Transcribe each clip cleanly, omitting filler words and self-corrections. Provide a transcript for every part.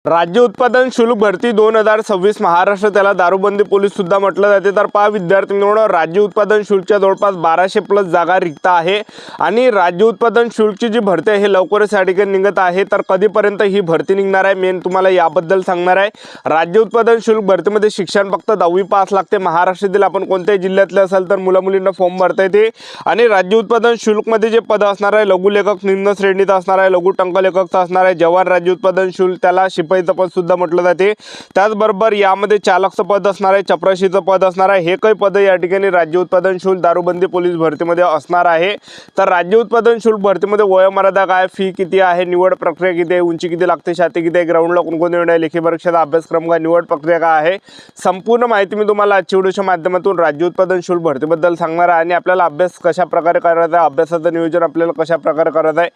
राज्य उत्पादन शुल्क भरती 2026 महाराष्ट्र, त्याला दारूबंदी पोलीस सुद्धा म्हटलं जाते। तर पहा विद्यार्थी मित्रांनो, राज्य उत्पादन शुल्कच्या जवळपास 1200 प्लस जागा रिक्त आहे आणि राज्य उत्पादन शुल्कची जी भरती आहे हे लवकरच या ठिकाणी निघत आहे। तर कधीपर्यंत ही भरती निघणार आहे मेन तुम्हाला याबद्दल सांगणार आहे। राज्य उत्पादन शुल्क भरतीमध्ये शिक्षण फक्त 10वी पास लागते। महाराष्ट्रातील आपण कोणत्याही जिल्ह्यातले असाल तर मुला मुलींना फॉर्म भरता येते आणि राज्य उत्पादन शुल्कमध्ये जे पद असणार आहे लघु लेखक निम्न श्रेणीत असणार आहे, लघु टंक लेखकचा असणार आहे, जवान राज्य उत्पादन शुल्क त्याला शिपाईचं पद सुद्धा म्हटलं जाते। त्याचबरोबर यामध्ये चालकचं पद असणार आहे, चपराशीचं पद असणार आहे। हे काही पद या ठिकाणी राज्य उत्पादन शुल्क दारूबंदी पोलीस भरतीमध्ये असणार आहे। तर राज्य उत्पादन शुल्क भरतीमध्ये वयोमर्यादा काय, फी किती आहे, निवड प्रक्रिया किती आहे, उंची किती लागते, छाती किती आहे, ग्राउंडला कोणकोणते निर्णय, लेखी परीक्षेचा अभ्यासक्रम काय, निवड प्रक्रिया काय आहे, संपूर्ण माहिती मी तुम्हाला आजच्या व्हिडिओच्या माध्यमातून राज्य उत्पादन शुल्क भरतीबद्दल सांगणार आहे। आणि आपल्याला अभ्यास कशा प्रकारे करायचा आहे, अभ्यासाचं नियोजन आपल्याला कशा प्रकारे करायचं आहे,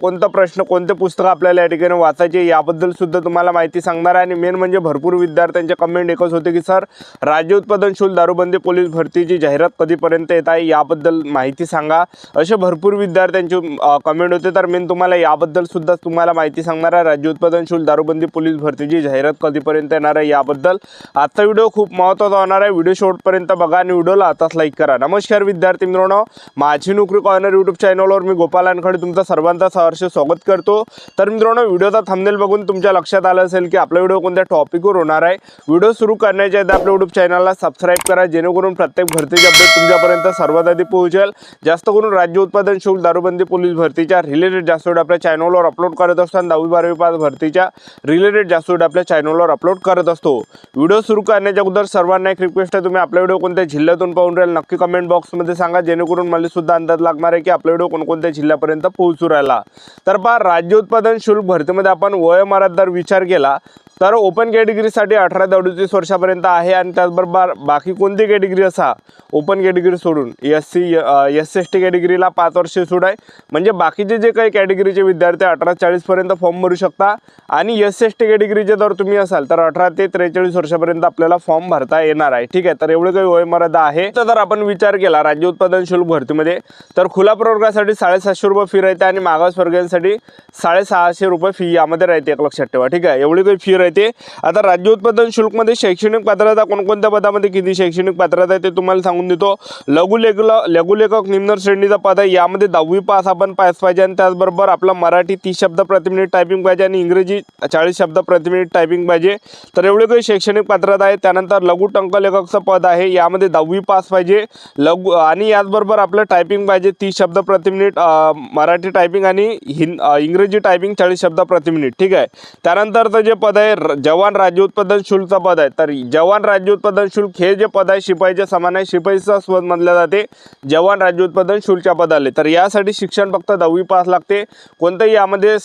कोणता प्रश्न कोणते पुस्तक आपल्याला या ठिकाणी वाचायचे याबद्दल सुद्धा तुम्हाला माहिती सांगणार आहे। आणि मेन म्हणजे भरपूर विद्यार्थ्यांचे कमेंट एकच होते की सर राज्य उत्पादन शुल्क दारूबंदी पोलीस भरतीची जाहिरात कधीपर्यंत येत आहे याबद्दल माहिती सांगा, असे भरपूर विद्यार्थ्यांचे कमेंट होते। तर मी तुम्हाला याबद्दल सुद्धा तुम्हाला माहिती सांगणार आहे, राज्य उत्पादन शुल्क दारूबंदी पोलीस भरतीची जाहिरात कधीपर्यंत येणार आहे याबद्दल। आजचा व्हिडिओ खूप महत्त्वाचा होणार आहे, व्हिडिओ शेवटपर्यंत बघा आणि व्हिडिओला आताच लाईक करा। नमस्कार विद्यार्थी मित्रांनो, माझी नोकरी कॉर्नर यूट्यूब चॅनलवर मी गोपाल वानखडे तुमचं सर्वांचं सहर्ष स्वागत करतो। तर मित्रांनो, व्हिडिओचा थंबनेल बघून तुमच्या लक्षात आलं असेल की आपला व्हिडिओ कोणत्या टॉपिकवर होणार आहे। व्हिडिओ सुरू करण्याच्या आधी आपल्या यूट्यूब चॅनलला सबस्क्राईब करा, जेणेकरून प्रत्येक भरतीचे अपडेट तुमच्यापर्यंत सर्वात आधी पोहोचेल। जास्त करून राज्य उत्पादन शुल्क दारूबंदी पोलीस भरतीच्या रिलेटेड जास्त व्हिडिओ आपल्या चॅनलवर अपलोड करत असतो आणि 10वी 12वी पास भरतीच्या रिलेटेड जास्त व्हिडिओ आपल्या चॅनलवर अपलोड करत असतो। व्हिडिओ सुरू करण्याच्या अगोदर सर्वांना एक रिक्वेस्ट आहे, तुम्ही आपला व्हिडिओ कोणत्या जिल्ह्यातून पाहून राहील नक्की कमेंट बॉक्समध्ये सांगा, जेणेकरून मला सुद्धा अंदाज लागणार आहे की आपला व्हिडिओ कोणकोणत्या जिल्ह्यापर्यंत पोहोचू राहिला। तर पहा, राज्य उत्पादन शुल्क भरतीमध्ये आपण वयोमर्यादा विचार केला तर ओपन कॅटेगरीसाठी 18 ते 38 वर्षापर्यंत आहे आणि त्याचबरोबर बाकी कोणती कॅटेगरी असा ओपन कॅटेगरी सोडून SC ST कॅटेगरीला 5 वर्षे सूट आहे। म्हणजे बाकीचे जे काही कॅटेगरीचे विद्यार्थी 18-40 पर्यंत फॉर्म भरू शकता आणि ST कॅटेगरीचे जर तुम्ही असाल तर 18 ते 43 वर्षापर्यंत आपल्याला फॉर्म भरता येणार आहे। ठीक आहे, तर एवढे काही वयोमर्यादा आहे। तर जर आपण विचार केला राज्य उत्पादन शुल्क भरतीमध्ये तर खुला प्रवर्गासाठी 750 रुपये फी राहते आणि मागासवर्गीयांसाठी 650 रुपये फी यामध्ये राहते, एक लक्षात ठेवा। ठीक आहे, एवढी काही फी राहते। आता राज्य उत्पादन शुल्क मध्ये शैक्षणिक पात्रता कोणकोणत्या पदामध्ये किती शैक्षणिक पात्रता आहे ते तुम्हाला सांगून देतो। लघु लेखक निम्न श्रेणीचा पद आहे, यामध्ये 10वी पास आपण पास पाहिजे आणि त्याचबरोबर आपला मराठी 30 शब्द प्रति मिनिट टायपिंग पाहिजे आणि इंग्रजी 40 शब्द प्रति मिनिट टायपिंग पाहिजे। तर एवढे काही शैक्षणिक पात्रता आहे। त्यानंतर लघु टंक लेखकचं पद आहे, यामध्ये 10वी पास पाहिजे लघु आणि याचबरोबर आपलं टायपिंग पाहिजे 30 शब्द प्रति मिनिट मराठी टायपिंग आणि इंग्रजी टायपिंग 40 शब्द प्रति मिनिट। ठीक आहे, त्यानंतरचं जे पद आहे जवान राज्य उत्पादन शुल्कचा पद आहे। तर जवान राज्य उत्पादन शुल्क हे जे पद आहे शिपाईच्या समान आहे, शिपाईचा पद म्हटलं जाते जवान राज्य उत्पादन शुल्कच्या पदाले। तर यासाठी शिक्षण फक्त 10वी पास लागते। कोणतेही यामध्ये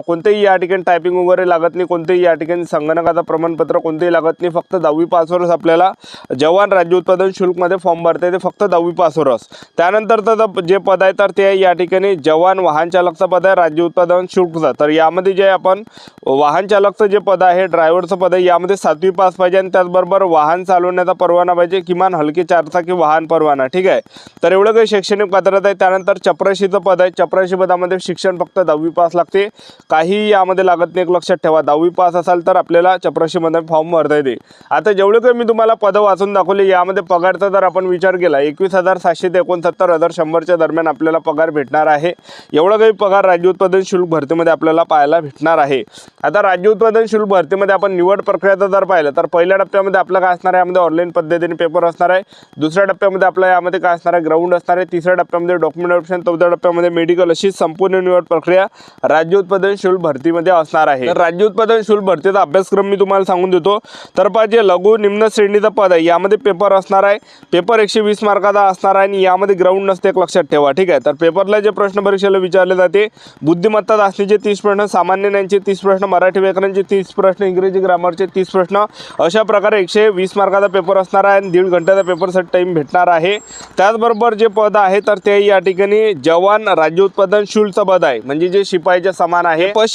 कोणतेही या ठिकाणी टायपिंग वगैरे लागत नाही, कोणतेही या ठिकाणी संगणकाचं प्रमाणपत्र कोणतेही लागत नाही, फक्त 10वी पासवरच आपल्याला जवान राज्य उत्पादन शुल्कमध्ये फॉर्म भरता येते, फक्त 10वी पासवरच। त्यानंतरचं जे पद आहे तर ते या ठिकाणी जवान वाहन चालकचं पद आहे राज्य उत्पादन शुल्कचं। तर यामध्ये जे आपण वाहन चालकचं जे पद आहे ड्रायव्हरचं पद आहे, यामध्ये 7वी पास पाहिजे आणि त्याचबरोबर वाहन चालवण्याचा परवाना पाहिजे, किमान हलके 4चाकी वाहन परवाना। ठीक आहे, तर एवढं काही शैक्षणिक पात्रता आहे। त्यानंतर चपराशीचं पद आहे, चपराशी पदामध्ये शिक्षण फक्त 10वी पास लागते, काही यामध्ये लागत नाही, एक लक्षात ठेवा। 10वी पास असाल तर आपल्याला चपराशीमध्ये फॉर्म भरता येते। आता जेवढे काही मी तुम्हाला पद वाचून दाखवले यामध्ये पगारचा जर आपण विचार केला 21,700 ते 69,100च्या दरम्यान आपल्याला पगार भेटणार आहे। एवढा काही पगार राज्य उत्पादन शुल्क भरतीमध्ये आपल्याला पाहायला भेटणार आहे। आता राज्य उत्पादन शुल्क भरतीमध्ये आपण निवड प्रक्रियाचा जर पाहिलं तर पहिल्या टप्प्यामध्ये आपलं काय असणार आहे, यामध्ये ऑनलाईन पद्धतीने पेपर असणार आहे। दुसऱ्या टप्प्यामध्ये आपलं यामध्ये काय असणार आहे, ग्राउंड असणार आहे। तिसऱ्या टप्प्यामध्ये डॉक्युमेंट ऑप्शन, चौथ्या टप्प्यामध्ये मेडिकल, अशी संपूर्ण निवड प्रक्रिया राज्य उत्पादन शुल्क भरतीमध्ये असणार आहे। तर राज्य उत्पादन शुल्क भरतीचा अभ्यासक्रम मी तुम्हाला सांगून देतो। तर पाहिजे लघु निम्न श्रेणीचा पद आहे, यामध्ये पेपर असणार आहे, पेपर 120 मार्काचा असणार आहे आणि यामध्ये ग्राउंड नसते, एक लक्षात ठेवा। ठीक आहे, तर पेपरला जे प्रश्न परीक्षेला विचारले जाते बुद्धिमत्ता चाचणीचे 30 प्रश्न, सामान्य ज्ञानचे 30 प्रश्न, मराठी व्याकरणचे 30 प्रश्न, इंग्रजी ग्रामरचे 30 प्रश्न, अशा प्रकारे 120 मार्काचा पेपर असणार आहे आणि 1.5 घंट्याचा पेपरसाठी टाइम भेटणार आहे। त्याचबरोबर जे पद आहे तर ते या ठिकाणी जवान राज्य उत्पादन शुल्कचं पद आहे, म्हणजे जे शिपाईच्या समान आहे, पद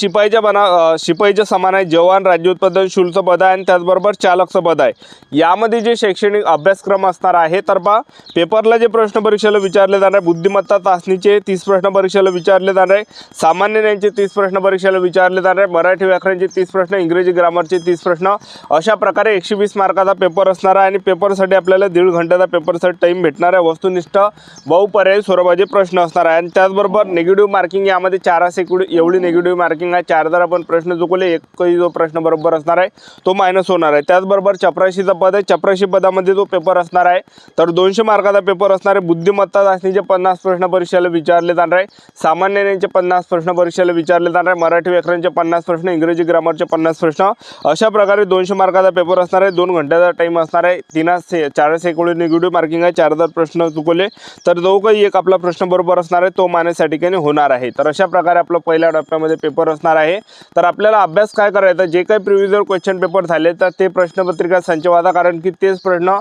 शिपाईच्या समान आहे, जवान राज्य उत्पादन शुल्कचं पद आहे आणि त्याचबरोबर चालकचं पद आहे। यामध्ये जे शैक्षणिक अभ्यासक्रम असणार आहे तर पहा पेपरला जे प्रश्न परीक्षेला विचारले जाणार आहे बुद्धिमत्ता चाचणीचे 30 प्रश्न परीक्षेला विचारले जाणार आहे, सामान्य ज्ञानचे 30 प्रश्न परीक्षेला विचारले जाणार आहे, मराठी व्याकरणचे 30 प्रश्न, इंग्रजी ग्रामरचे 30 प्रश्न, अशा प्रकारे 120 मार्काचा पेपर असणार आहे आणि पेपरसाठी आपल्याला 1.5 घंट्याचा पेपरसाठी टाईम भेटणार आहे। वस्तुनिष्ठ बहुपर्यायी स्वरूपाचे प्रश्न असणार आहे आणि त्याचबरोबर निगेटिव्ह मार्किंग यामध्ये 4 एवढी निगेटिव्ह मार्किंग आहे। 4 जर आपण प्रश्न चुकवले, एकही जो प्रश्न बरोबर असणार आहे तो मायनस होणार आहे। त्याचबरोबर चपराशीचा पद आहे, चपराशी पदामध्ये जो पेपर असणार आहे तर 200 मार्काचा पेपर असणार आहे। बुद्धिमत्ता चाचणीचे 50 प्रश्न परीक्षेला विचारले जाणार आहे, सामान्य ज्ञानाचे 50 प्रश्न परीक्षेला विचारले जाणार आहे, मराठी व्याकरणचे 50 प्रश्न, इंग्रजी ग्रामरचे 50 प्रश्न, अशा प्रकारे 200 मार्काचा पेपर असणार आहे। 2 घंट्याचा टाइम असणार आहे। 4 एवढी निगेटिव्ह मार्किंग आहे। 4 जर प्रश्न चुकवले तर जो काही एक आपला प्रश्न बरोबर असणार आहे तो मायनस या ठिकाणी होणार आहे। तर अशा प्रकारे आपला पहिल्या टप्प्यामध्ये पेपर असणार आहे। तर आपल्याला अभ्यास काय करायचा, जे काही प्रिव्हियस क्वेश्चन पेपर झाले तर ते प्रश्नपत्रिका संच वाचा, कारण की तेच प्रश्न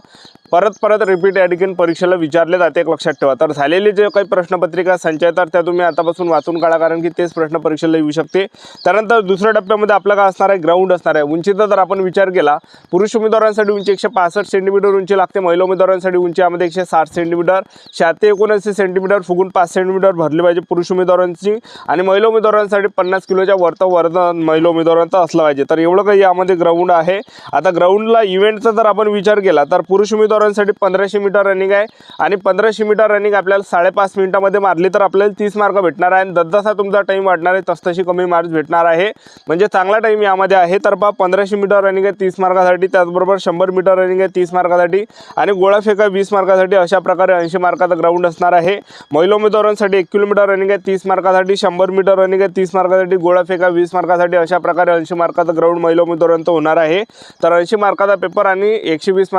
परत रिपीट या ठिकाणी परीक्षेला विचारले जाते, एक लक्षात ठेवा। तर झालेले जे काही प्रश्नपत्रिका संच आहे तर त्या तुम्ही आतापासून वाचून काढा, कारण की तेच प्रश्न परीक्षेला येऊ शकते। त्यानंतर दुसऱ्या टप्प्यामध्ये आपला काय असणार आहे, ग्राउंड असणार आहे। उंचीचा जर आपण विचार केला, पुरुष उमेदवारांसाठी उंची 165 सेंटीमीटर उंची लागते, महिला उमेदवारांसाठी उंची यामध्ये 160 सेंटीमीटर, 76-79 सेंटीमीटर फुगून 5 सेंटीमीटर भरले पाहिजे पुरुष उमेदवारांची, आणि महिला उमेदवारांसाठी 50 किलोच्या वजन महिला उमेदवारांचा असला पाहिजे। तर एवढं काही यामध्ये ग्राउंड आहे। आता ग्राउंडला इव्हेंटचा जर आपण विचार केला तर पुरुष उमेदवारांसाठी 1500 मीटर रनिंग आहे आणि 1500 मीटर रनिंग आपल्याला 5.5 मिनिटांमध्ये मारली तर आपल्याला 30 मार्क भेटणार आहे। आणि जसा तुमचा टाइम वाढणार आहे तसतशी कमी मार्क्स भेटणार आहे, म्हणजे चांगला टाइम यामध्ये आहे। तर 1500 मीटर रनिंग आहे 30 मार्कासाठी, त्याचबरोबर 100 मीटर रनिंग आहे 30 मार्कासाठी आणि गोळाफेक आहे 20 मार्कासाठी, अशा प्रकारे 80 मार्काचा ग्राउंड असणार आहे। महिला उमेदवारांसाठी 1 किलोमीटर रनिंग आहे 30 मार्कासाठी, 100 मीटर रनिंग आहे 30 मार्कासाठी, गोळाफेक आहे 20 मार्कासाठी, अशा प्रकारे 80 मार्काचा ग्राउंड महिला उमेदवारांचा होणार आहे। तर 80 मार्काचा पेपर आणि 120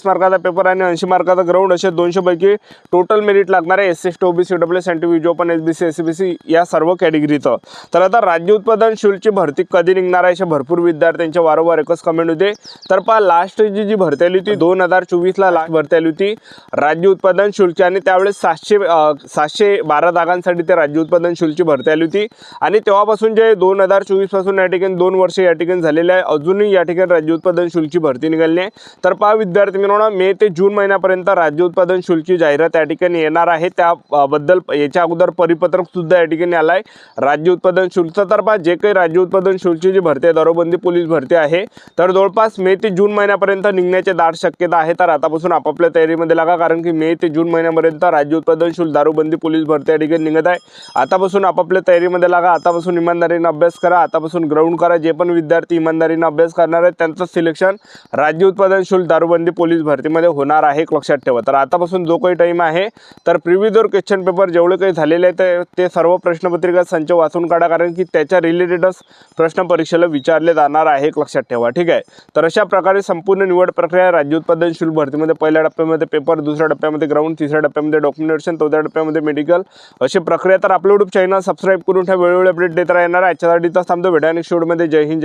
मार्काचा पेपर आणि 80 मार्काचा ग्राउंड, असे 200 पैकी टोटल मेरिट लागणार आहे SC, OBC, EWS, NTVJ open, SBC, SCBC या सर्व कॅटेगरीचं। तर आता राज्य उत्पादन शुल्कची भरती कधी निघणार आहे असे भरपूर विद्यार्थ्यांच्या वारंवार एकच कमेंट होते। तर पहा, लास्ट जी भरती आली होती 2024ला लास्ट भरती आली होती राज्य उत्पादन शुल्क, आणि त्यावेळेस 712 जागांसाठी ते राज्य उत्पादन शुल्कची भरती आली होती आणि तेव्हापासून जे 2024 पासून या ठिकाणी 2 वर्ष या ठिकाणी झालेले आहे, अजूनही या ठिकाणी राज्य उत्पादन शुल्कची भरती निघाली नाही। तर पहा विद्यार्थी मित्रांनो, मे ते जून महिन्यापर्यंत राज्य उत्पादन शुल्कची जाहिरात या ठिकाणी येणार आहे, त्याबद्दल याच्या अगोदर परिपत्रक सुद्धा या ठिकाणी आलं आहे राज्य उत्पादन शुल्कचं। तर पहा, जे काही राज्य उत्पादन शुल्कची जी भरती आहे, दारूबंदी पोलीस भरती आहे, तर जवळपास मे ते जून महिन्यापर्यंत निघण्याची दाट शक्यता आहे। तर आतापासून आपापल्या तयारीमध्ये लागा, कारण की मे ते जून महिन्यापर्यंत राज्य उत्पादन शुल्क, दारूबंदी पोलीस भरती या ठिकाणी निघत आहे। आतापासून आपापल्या तयारीमध्ये लागा, आतापासून इमानदारीने अभ्यास करा, आतापासून ग्राउंड करा। जे पण विद्यार्थी इमानदारीने अभ्यास करणार आहेत त्यांचं सिलेक्शन राज्य उत्पादन शुल्क, दारूबंदी पोलीस भरतीमध्ये होणार आहे, लक्षात ठेवा। तर आतापासून जो काही टाइम आहे तर प्रिव्हियस क्वेश्चन पेपर जेवढे काही झालेले आहेत ते सर्व प्रश्नपत्रिका संच वाचून काढा, कारण की त्याच्या रिलेटेडच प्रश्न परीक्षेला विचारले जाणार आहे, लक्षात ठेवा, ठीक आहे। तर अशा प्रकारे संपूर्ण निवड प्रक्रिया राज्य उत्पादन शुल्क भरतीमध्ये पहिल्या टप्प्यामध्ये पेपर, दुसऱ्या टप्प्यामध्ये ग्राउंड, तिसऱ्या टप्प्यामध्ये डॉक्युमेंटेशन, चौथ्या टप्प्यामध्ये मेडिकल, अशी प्रक्रिया। तर आपलं यूट्यूब चॅनल सबस्क्राईब करून ठेवा, वेळोवेळी अपडेट देत राहणार आहे। आजच्यासाठी थांबतो, भेटा नेक्स्ट व्हिडिओमध्ये। जय हिंद।